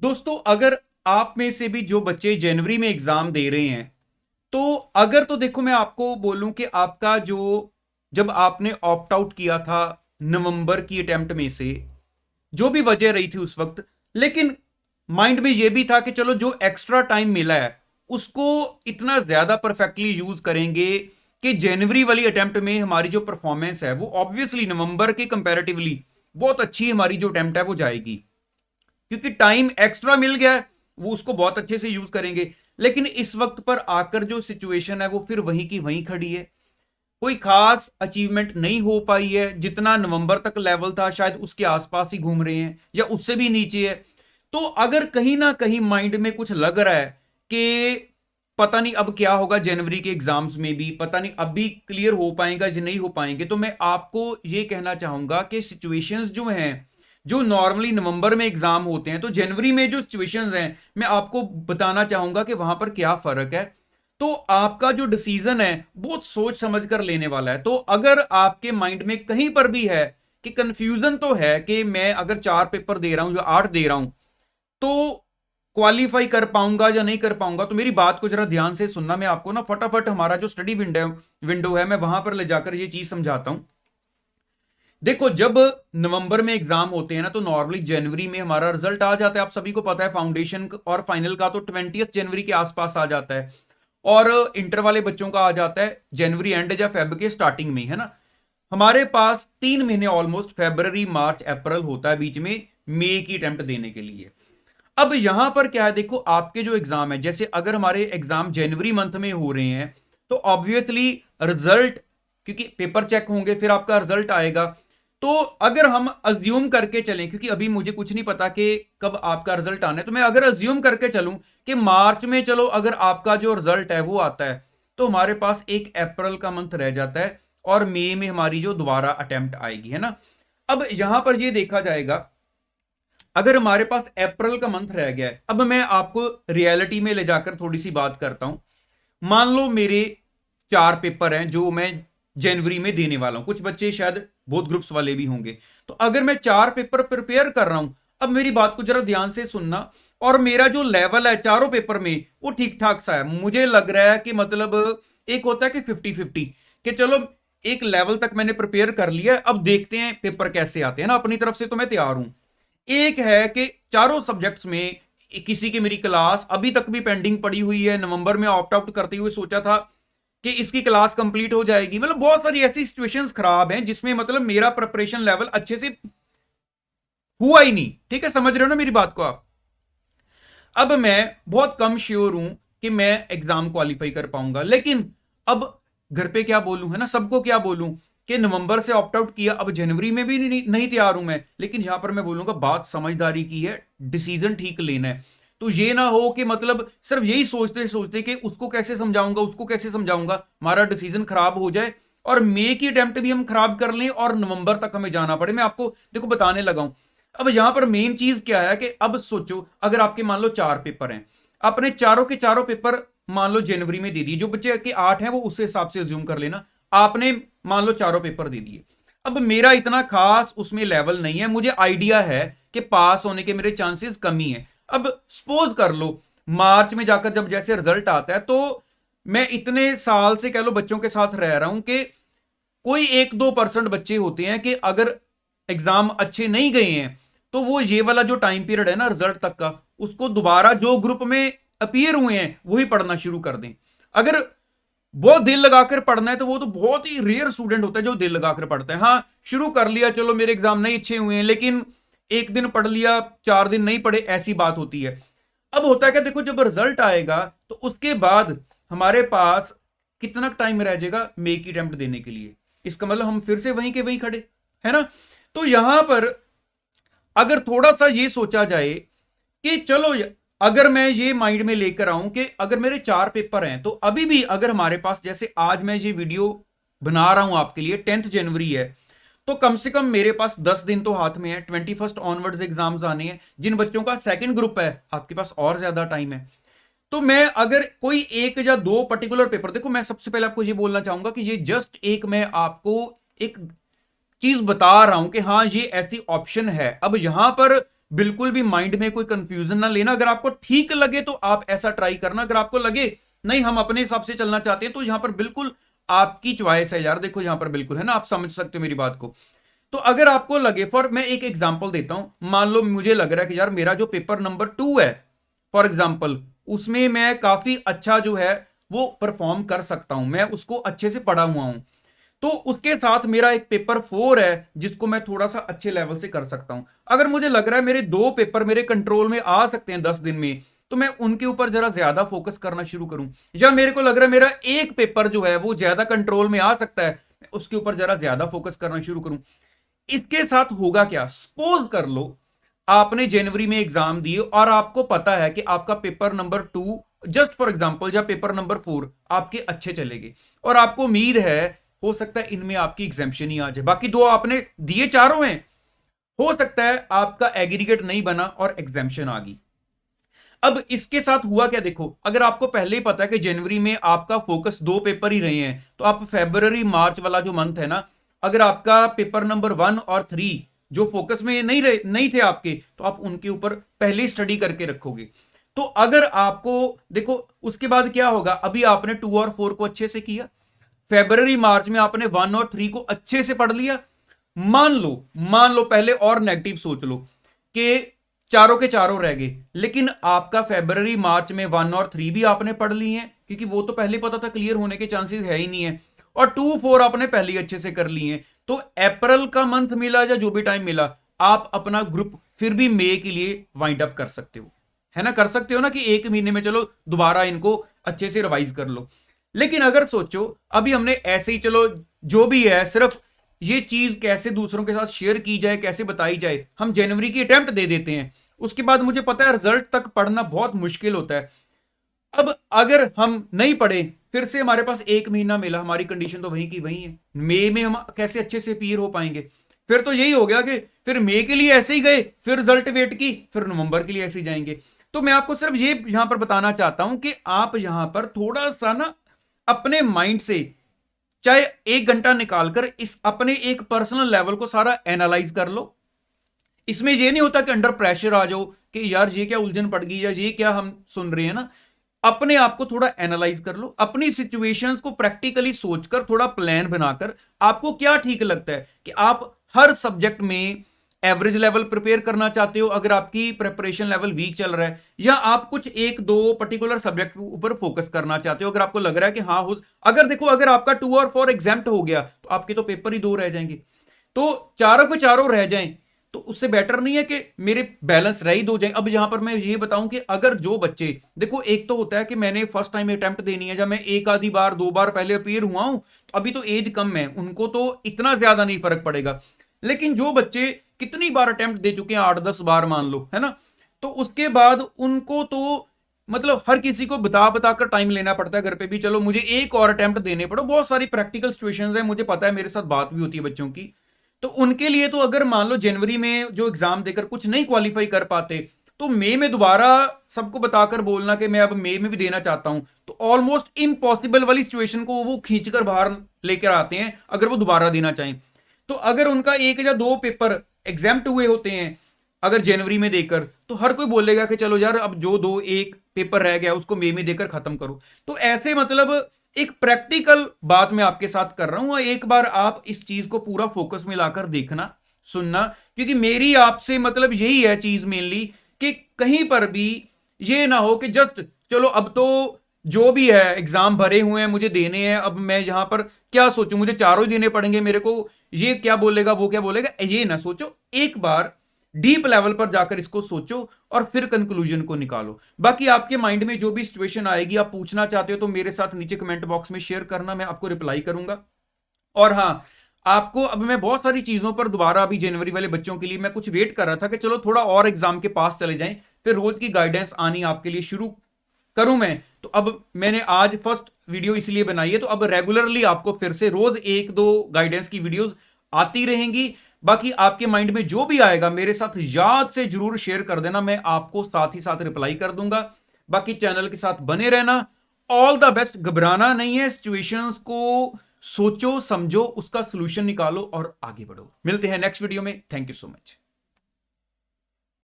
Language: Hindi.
दोस्तों, अगर आप में से भी जो बच्चे जनवरी में एग्जाम दे रहे हैं, तो अगर तो देखो मैं आपको बोलूं कि आपका जो जब आपने ऑप्ट आउट किया था नवंबर की अटेम्प्ट में से, जो भी वजह रही थी उस वक्त, लेकिन माइंड में यह भी था कि चलो जो एक्स्ट्रा टाइम मिला है उसको इतना ज्यादा परफेक्टली यूज करेंगे कि जनवरी वाली अटेम्प्ट में हमारी जो परफॉर्मेंस है वो ऑब्वियसली नवंबर के कंपैरेटिवली बहुत अच्छी हमारी जो अटेम्प्ट है वो जाएगी, क्योंकि टाइम एक्स्ट्रा मिल गया है, वो उसको बहुत अच्छे से यूज करेंगे। लेकिन इस वक्त पर आकर जो सिचुएशन है वो फिर वहीं की वहीं खड़ी है। कोई खास अचीवमेंट नहीं हो पाई है, जितना नवंबर तक लेवल था शायद उसके आसपास ही घूम रहे हैं या उससे भी नीचे है। तो अगर कहीं ना कहीं माइंड में कुछ लग रहा है कि पता नहीं अब क्या होगा, जनवरी के एग्जाम्स में भी पता नहीं अब भी क्लियर हो पाएगा या नहीं हो पाएंगे, तो मैं आपको यह कहना चाहूंगा कि सिचुएशंस जो हैं, जो नॉर्मली नवंबर में एग्जाम होते हैं, तो जनवरी में जो सिचुएशंस हैं मैं आपको बताना चाहूंगा कि वहां पर क्या फर्क है। तो आपका जो डिसीजन है बहुत सोच समझ कर लेने वाला है। तो अगर आपके माइंड में कहीं पर भी है कि कंफ्यूजन तो है कि मैं अगर 4 पेपर दे रहा हूं या 8 दे रहा हूं तो क्वालिफाई कर पाऊंगा या नहीं कर पाऊंगा, तो मेरी बात को जरा ध्यान से सुनना। मैं आपको ना फटाफट हमारा जो स्टडी विंडो है मैं वहां पर ले जाकर ये चीज समझाता हूं। देखो, जब नवंबर में एग्जाम होते हैं ना, तो नॉर्मली जनवरी में हमारा रिजल्ट आ जाता है। आप सभी को पता है फाउंडेशन और फाइनल का तो 20 जनवरी के आसपास आ जाता है, और इंटर वाले बच्चों का आ जाता है जनवरी एंड या फेब के स्टार्टिंग में, है ना। हमारे पास 3 महीने ऑलमोस्ट फेब्रवरी मार्च अप्रैल होता है बीच में मई की अटेम्प्ट देने के लिए। अब यहां पर क्या है, देखो आपके जो एग्जाम है, जैसे अगर हमारे एग्जाम जनवरी मंथ में हो रहे हैं तो ऑब्वियसली रिजल्ट, क्योंकि पेपर चेक होंगे फिर आपका रिजल्ट आएगा। तो अगर हम अज्यूम करके चलें, क्योंकि अभी मुझे कुछ नहीं पता कि कब आपका रिजल्ट आना है, तो मैं अगर अज्यूम करके चलूं कि मार्च में चलो अगर आपका जो रिजल्ट है वो आता है, तो हमारे पास एक अप्रैल का मंथ रह जाता है और मई में हमारी जो दोबारा अटेम्प्ट आएगी, है ना। अब यहां पर ये देखा जाएगा, अगर हमारे पास अप्रैल का मंथ रह गया है, अब मैं आपको रियलिटी में ले जाकर थोड़ी सी बात करता हूं। मान लो मेरे 4 पेपर हैं जो मैं जनवरी में देने वाला हूं, कुछ बच्चे शायद बहुत ग्रुप्स वाले भी होंगे। तो अगर मैं 4 पेपर प्रिपेयर कर रहा हूं, अब मेरी बात को जरा ध्यान से सुनना, और मेरा जो लेवल है चारों पेपर में वो ठीक ठाक सा है। मुझे लग रहा है कि मतलब एक होता है कि 50-50, कि चलो एक लेवल तक मैंने प्रिपेयर कर लिया, अब देखते हैं पेपर कैसे आते हैं ना। अपनी तरफ से तो मैं तैयार हूं। एक है कि चारों सब्जेक्ट्स में किसी की मेरी क्लास अभी तक भी पेंडिंग पड़ी हुई है। नवंबर में ऑप्ट आउट करते हुए सोचा था कि इसकी क्लास कंप्लीट हो जाएगी। मतलब बहुत सारी ऐसी सिचुएशंस खराब हैं जिसमें मतलब मेरा प्रिपरेशन लेवल अच्छे से हुआ ही नहीं। ठीक है, समझ रहे हो ना मेरी बात को आप। अब मैं बहुत कम श्योर हूं कि मैं एग्जाम क्वालिफाई कर पाऊंगा, लेकिन अब घर पे क्या बोलूं, है ना, सबको क्या बोलूं कि नवंबर से ऑप्ट आउट किया, अब जनवरी में भी नहीं तैयार हूं मैं। लेकिन यहां पर मैं बोलूंगा बात समझदारी की है, डिसीजन ठीक लेना है। तो ये ना हो कि मतलब सिर्फ यही सोचते सोचते कि उसको कैसे समझाऊंगा उसको कैसे समझाऊंगा, हमारा डिसीजन खराब हो जाए और मई की अटेम्प्ट भी हम खराब कर लें और नवंबर तक हमें जाना पड़े। मैं आपको देखो बताने लगा हूं। अब यहां पर मेन चीज क्या है कि अब सोचो, अगर आपके मान लो 4 पेपर हैं, अपने चारों के चारों पेपर मान लो जनवरी में दे दिए, जो बच्चे के 8 हैं वो उस हिसाब से अज्यूम कर लेना, आपने मान लो चारों पेपर दे दिए। अब मेरा इतना खास उसमें लेवल नहीं है, मुझे आइडिया है कि पास होने के मेरे चांसेस कमी है। अब सपोज कर लो मार्च में जाकर जब जैसे रिजल्ट आता है, तो मैं इतने साल से कह लो बच्चों के साथ रह रहा हूं कि कोई 1-2% बच्चे होते हैं कि अगर एग्जाम अच्छे नहीं गए हैं तो वो ये वाला जो टाइम पीरियड है ना रिजल्ट तक का, उसको दोबारा जो ग्रुप में अपीयर हुए हैं वही पढ़ना शुरू कर दें। अगर बहुत दिल लगाकर पढ़ना है तो वो तो बहुत ही रेयर स्टूडेंट होता है जो दिल लगाकर पढ़ता है। हाँ, शुरू कर लिया, चलो मेरे एग्जाम नहीं अच्छे हुए हैं, लेकिन एक दिन पढ़ लिया 4 दिन नहीं पढ़े, ऐसी बात होती है। अब होता है क्या, देखो जब रिजल्ट आएगा तो उसके बाद हमारे पास कितना टाइम रह जाएगा मई की अटेम्प्ट देने के लिए। इसका मतलब हम फिर से वहीं के वहीं खड़े, है ना। तो यहां पर अगर थोड़ा सा ये सोचा जाए कि चलो अगर मैं ये माइंड में लेकर आऊं कि अगर मेरे 4 पेपर हैं, तो अभी भी अगर हमारे पास, जैसे आज मैं ये वीडियो बना रहा हूं आपके लिए 10 जनवरी है, तो कम से कम मेरे पास 10 दिन तो हाथ में है। 21 ऑनवर्ड्स एग्जाम्स आने हैं। जिन बच्चों का सेकंड ग्रुप है आपके पास और ज्यादा टाइम है। तो मैं अगर कोई एक या दो पर्टिकुलर पेपर, देखो मैं सबसे पहले आपको ये बोलना चाहूंगा कि ये जस्ट एक मैं आपको एक चीज बता रहा हूं कि हाँ ये ऐसी ऑप्शन है। अब यहां पर बिल्कुल भी माइंड में कोई कंफ्यूजन ना लेना। अगर आपको ठीक लगे तो आप ऐसा ट्राई करना, अगर आपको लगे नहीं हम अपने हिसाब से चलना चाहते हैं तो यहां पर बिल्कुल आपकी चॉइस है यार। देखो यहां पर बिल्कुल है ना, आप समझ सकते हो मेरी बात को। तो अगर आपको लगे, फॉर मैं एक एग्जांपल देता हूं, मान लो मुझे लग रहा है कि यार मेरा जो पेपर नंबर 2 है फॉर एग्जांपल, उसमें मैं काफी अच्छा जो है वो परफॉर्म कर सकता हूं, मैं उसको अच्छे से पढ़ा हुआ हूं। तो उसके साथ मेरा एक पेपर 4 है जिसको मैं थोड़ा सा अच्छे लेवल से कर सकता हूं। अगर मुझे लग रहा है मेरे 2 पेपर मेरे कंट्रोल में आ सकते हैं 10 दिन में, तो मैं उनके ऊपर जरा ज्यादा फोकस करना शुरू करूं। या मेरे को लग रहा है मेरा एक पेपर जो है वो ज्यादा कंट्रोल में आ सकता है, उसके ऊपर जरा ज्यादा फोकस करना शुरू करूं। इसके साथ होगा क्या, सपोज कर लो आपने जनवरी में एग्जाम दिए और आपको पता है कि आपका paper number 2 just for example या पेपर नंबर 4 आपके अच्छे चलेंगे, और आपको उम्मीद है हो सकता है इनमें आपकी एग्जाम्शन ही आ जाए, बाकी 2 आपने दिए चारों हैं, हो सकता है आपका एग्रीगेट नहीं बना और एग्जाम्शन आ गई। अब इसके साथ हुआ क्या, देखो अगर आपको पहले ही पता है कि जनवरी में आपका फोकस 2 पेपर ही रहे हैं, तो आप फेब्रुवरी मार्च वाला जो मंथ है ना, अगर आपका पेपर नंबर 1 और 3 जो फोकस में नहीं थे आपके, तो आप उनके ऊपर पहले स्टडी करके रखोगे। तो अगर आपको देखो उसके बाद क्या होगा, अभी आपने 2 और 4 को अच्छे से किया, फेब्रुवरी मार्च में आपने 1 और 3 को अच्छे से पढ़ लिया। मान लो पहले और नेगेटिव सोच लो कि चारों के चारों रह गए, लेकिन आपका फेब्रुवरी मार्च में 1 और 3 भी आपने पढ़ ली हैं, क्योंकि वो तो पहले पता था क्लियर होने के चांसेस है ही नहीं है, और 2 4 आपने पहले ही अच्छे से कर ली हैं। तो अप्रैल का मंथ मिला या जो भी टाइम मिला, आप अपना ग्रुप फिर भी मई के लिए वाइंड अप कर सकते हो, है ना, कर सकते हो ना, कि एक महीने में चलो दोबारा इनको अच्छे से रिवाइज कर लो। लेकिन अगर सोचो अभी हमने ऐसे ही चलो जो भी है, सिर्फ ये चीज कैसे दूसरों के साथ शेयर की जाए, कैसे बताई जाए, हम जनवरी की अटेम्प्ट दे देते हैं, उसके बाद मुझे पता है रिजल्ट तक पढ़ना बहुत मुश्किल होता है। अब अगर हम नहीं पढ़े, फिर से हमारे पास एक महीना मिला, हमारी कंडीशन तो वहीं की वहीं है, मई में हम कैसे अच्छे से पीर हो पाएंगे। फिर तो यही हो गया कि फिर मई के लिए ऐसे ही गए, फिर रिजल्ट वेट की, फिर नवंबर के लिए ऐसे ही जाएंगे। तो मैं आपको सिर्फ ये यहां पर बताना चाहता हूं कि आप यहां पर थोड़ा सा ना अपने माइंड से चाहे 1 घंटा निकालकर इस अपने एक पर्सनल लेवल को सारा एनालाइज कर लो। इसमें ये नहीं होता कि अंडर प्रेशर आ जाओ कि यार ये क्या उलझन पड़ गई या ये क्या हम सुन रहे हैं ना, अपने आप को थोड़ा एनालाइज कर लो, अपनी सिचुएशंस को प्रैक्टिकली सोचकर थोड़ा प्लान बनाकर आपको क्या ठीक लगता है कि आप हर सब्जेक्ट में एवरेज लेवल प्रिपेयर करना चाहते हो, अगर आपकी प्रिपरेशन लेवल वीक चल रहा है, या आप कुछ 1 2 पर्टिकुलर सब्जेक्ट के ऊपर फोकस करना चाहते हो, अगर आपको लग रहा है कि हाँ हो, अगर देखो अगर आपका 2 और 4 एग्जाम्प्ट हो गया तो आपके तो पेपर ही 2 रह जाएंगे, तो चारों के चारों रह जाएं, तो उससे बेटर नहीं है कि मेरे बैलेंस रह ही 2 जाए। अब यहां पर मैं ये बताऊं कि अगर जो बच्चे, देखो एक तो होता है कि मैंने फर्स्ट टाइम अटेम्प्ट देनी है, जब मैं एक आधी बार 2 बार पहले अपीयर हुआ हूं, तो अभी तो एज कम है, उनको तो इतना ज्यादा नहीं फर्क पड़ेगा। लेकिन जो बच्चे कितनी बार अटेम्प्ट दे चुके हैं, 8 10 बार मान लो, है ना, तो उसके बाद उनको तो मतलब हर किसी को बता बताकर टाइम लेना पड़ता है घर पे भी, चलो मुझे एक और अटेम्प्ट देने पड़ो, बहुत सारी प्रैक्टिकल सिचुएशंस है, मुझे पता है, मेरे साथ बात भी होती है बच्चों की। तो उनके लिए तो अगर मान लो जनवरी में जो एग्जाम देकर कुछ नहीं क्वालिफाई कर पाते, तो मई में दोबारा सबको बताकर बोलना कि मैं अब मई में भी देना चाहता हूं, तो ऑलमोस्ट इम्पॉसिबल वाली सिचुएशन को वो खींचकर बाहर लेकर आते हैं अगर वो दोबारा देना चाहें। तो अगर उनका 1 या 2 पेपर एग्जाम्प्ट हुए होते हैं अगर जनवरी में देकर, तो हर कोई बोलेगा कि चलो यार अब जो 2 1 पेपर रह गया उसको मई में देकर खत्म करो। तो ऐसे मतलब एक प्रैक्टिकल बात मैं आपके साथ कर रहा हूं, एक बार आप इस चीज को पूरा फोकस में लाकर देखना सुनना, क्योंकि मेरी आपसे मतलब यही है चीज मेनली, कि कहीं पर भी ये ना हो कि जस्ट चलो अब तो जो भी है एग्जाम भरे हुए हैं मुझे देने हैं, अब मैं यहां पर क्या सोचूं, मुझे चारों ही देने पड़ेंगे, मेरे को ये क्या बोलेगा वो क्या बोलेगा, ये ना सोचो, एक बार डीप लेवल पर जाकर इसको सोचो और फिर कंक्लूजन को निकालो। बाकी आपके माइंड में जो भी सिचुएशन आएगी, आप पूछना चाहते हो तो मेरे साथ नीचे कमेंट बॉक्स में शेयर करना, मैं आपको रिप्लाई करूंगा। और हाँ, आपको अब मैं बहुत सारी चीजों पर दोबारा अभी जनवरी वाले बच्चों के लिए मैं कुछ वेट कर रहा था कि चलो थोड़ा और एग्जाम के पास चले जाएं, फिर रोज की गाइडेंस आनी आपके लिए शुरू करूं मैं। तो अब मैंने आज फर्स्ट वीडियो इसलिए बनाई है, तो अब रेगुलरली आपको फिर से रोज 1 2 गाइडेंस की वीडियोस आती रहेंगी। बाकी आपके माइंड में जो भी आएगा मेरे साथ याद से जरूर शेयर कर देना, मैं आपको साथ ही साथ रिप्लाई कर दूंगा। बाकी चैनल के साथ बने रहना। All the best. घबराना नहीं है, सिचुएशंस को सोचो समझो, उसका सोल्यूशन निकालो और आगे बढ़ो। मिलते हैं नेक्स्ट वीडियो में। Thank you so much.